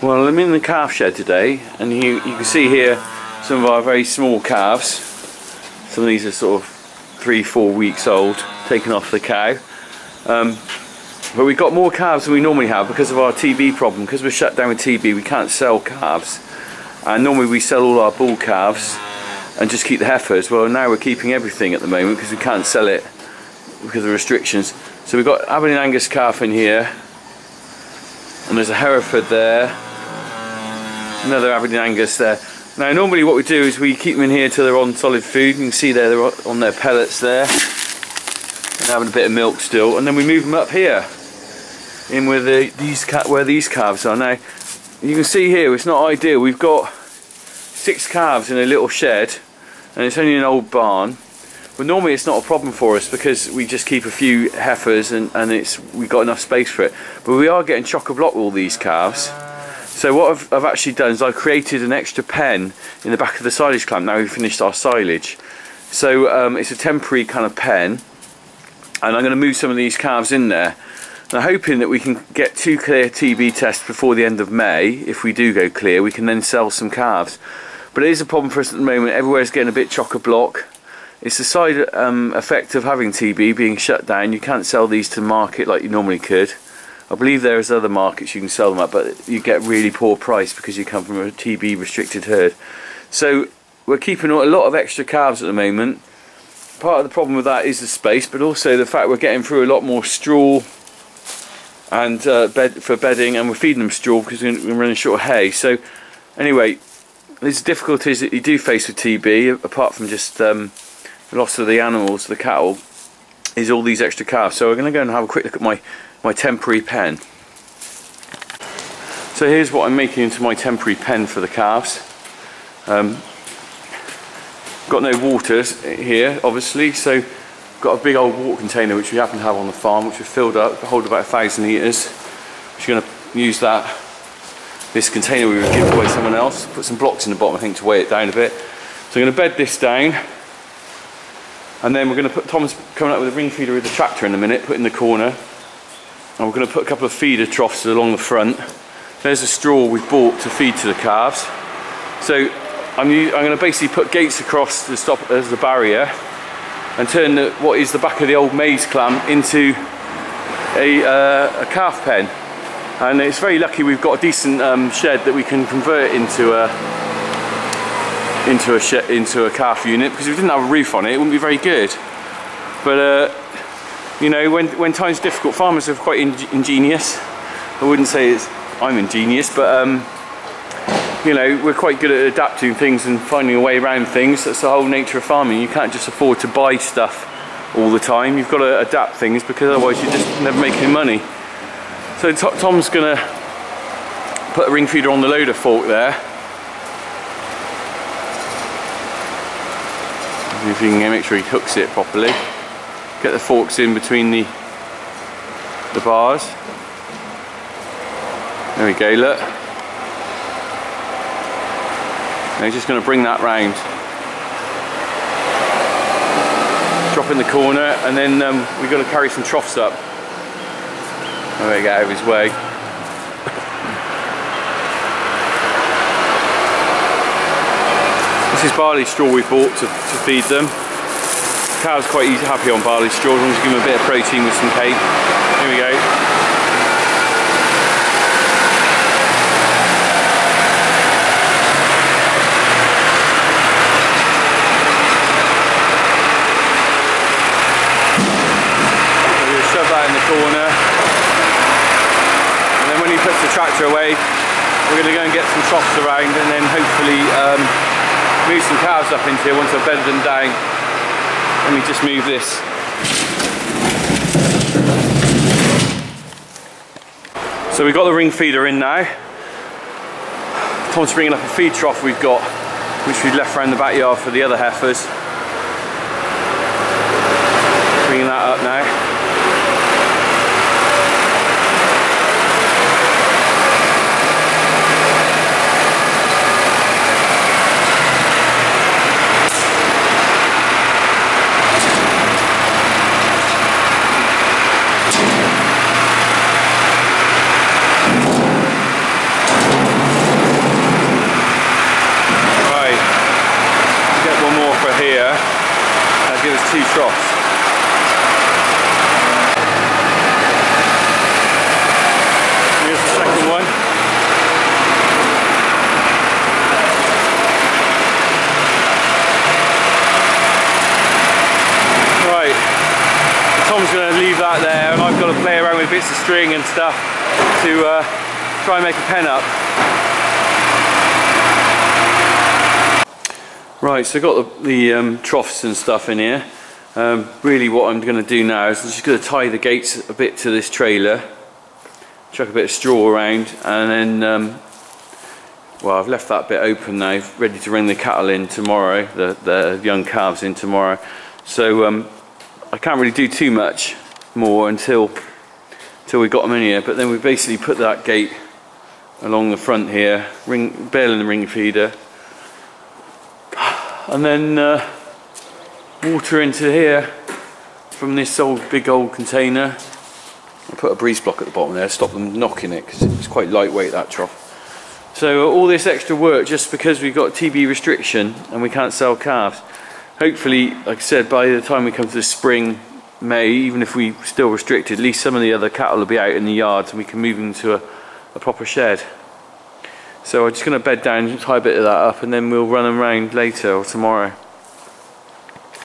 Well, I'm in the calf shed today, and you can see here some of our very small calves. Some of these are sort of 3-4 weeks old, taken off the cow. But we've got more calves than we normally have because of our TB problem. Because we're shut down with TB, we can't sell calves. And normally we sell all our bull calves and just keep the heifers. Well, now we're keeping everything at the moment because we can't sell it because of restrictions. So we've got Aberdeen Angus calf in here, and there's a Hereford there. Another Aberdeen Angus there. Now normally what we do is we keep them in here till they're on solid food. You can see there they're on their pellets there and having a bit of milk still, and then we move them up here in where these calves are. Now you can see here it's not ideal. We've got 6 calves in a little shed and it's only an old barn, but normally it's not a problem for us because we just keep a few heifers and we've got enough space for it. But we are getting chock-a-block with all these calves. So what I've actually done is I've created an extra pen in the back of the silage clamp. Now we've finished our silage. So it's a temporary kind of pen, and I'm going to move some of these calves in there. And I'm hoping that we can get 2 clear TB tests before the end of May. If we do go clear, we can then sell some calves. But it is a problem for us at the moment. Everywhere's getting a bit chock-a-block. It's the side effect of having TB, being shut down. You can't sell these to market like you normally could. I believe there's other markets you can sell them at, but you get really poor price because you come from a TB restricted herd. So we're keeping a lot of extra calves at the moment. Part of the problem with that is the space, but also the fact we're getting through a lot more straw and for bedding, and we're feeding them straw because we're running short of hay. So anyway, there's difficulties that you do face with TB, apart from just the loss of the animals, the cattle, is all these extra calves. So we're going to go and have a quick look at my temporary pen. So here's what I'm making into my temporary pen for the calves. Got no water here obviously, so got a big old water container which we happen to have on the farm, which we've filled up, hold about 1,000 litres. We're going to use this container we would give away to someone else, put some blocks in the bottom I think to weigh it down a bit. So I'm going to bed this down, and then we're going to put, Tom's coming up with a ring feeder with the tractor in a minute, put in the corner. And we're going to put a couple of feeder troughs along the front. There's the straw we've bought to feed to the calves. So I'm going to basically put gates across to stop as the barrier and turn what is the back of the old maize clamp into a calf pen. And it's very lucky we've got a decent shed that we can convert into a calf unit, because if we didn't have a roof on it, it wouldn't be very good. But you know, when times are difficult, farmers are quite ingenious. I wouldn't say I'm ingenious, but you know, we're quite good at adapting things and finding a way around things. That's the whole nature of farming. You can't just afford to buy stuff all the time. You've got to adapt things, because otherwise you just never make any money. So Tom's going to put a ring feeder on the loader fork there. If you can make sure he hooks it properly. Get the forks in between the bars. There we go, look. Now he's just going to bring that round. Drop in the corner, and then we've got to carry some troughs up. There we go, out of his way. This is barley straw we bought to feed them. Cows quite easy, happy on barley straw, as long as you give them a bit of protein with some cake. Here we go. So we'll shove that in the corner, and then when he puts the tractor away, we're going to go and get some troughs around, and then hopefully move some calves up into here once I've bedded them down. Let me just move this. So we've got the ring feeder in now. Tom's bringing up a feed trough we've got, which we've left around the backyard for the other heifers. Bringing that up now. string and stuff to try and make a pen up. Right, so I've got the troughs and stuff in here. Really what I'm going to do now is I'm just going to tie the gates a bit to this trailer, chuck a bit of straw around, and then well, I've left that bit open now, ready to bring the cattle in tomorrow, the young calves in tomorrow. So I can't really do too much more until we got them in here. But then we basically put that gate along the front here, baling the ring feeder, and then water into here from this big old container. I put a breeze block at the bottom there to stop them knocking it, because it's quite lightweight, that trough. So all this extra work just because we've got TB restriction and we can't sell calves. Hopefully, like I said, by the time we come to the spring, May, even if we still restricted, at least some of the other cattle will be out in the yards and we can move them to a proper shed. So I'm just going to bed down, tie a bit of that up, and then we'll run them around later or tomorrow.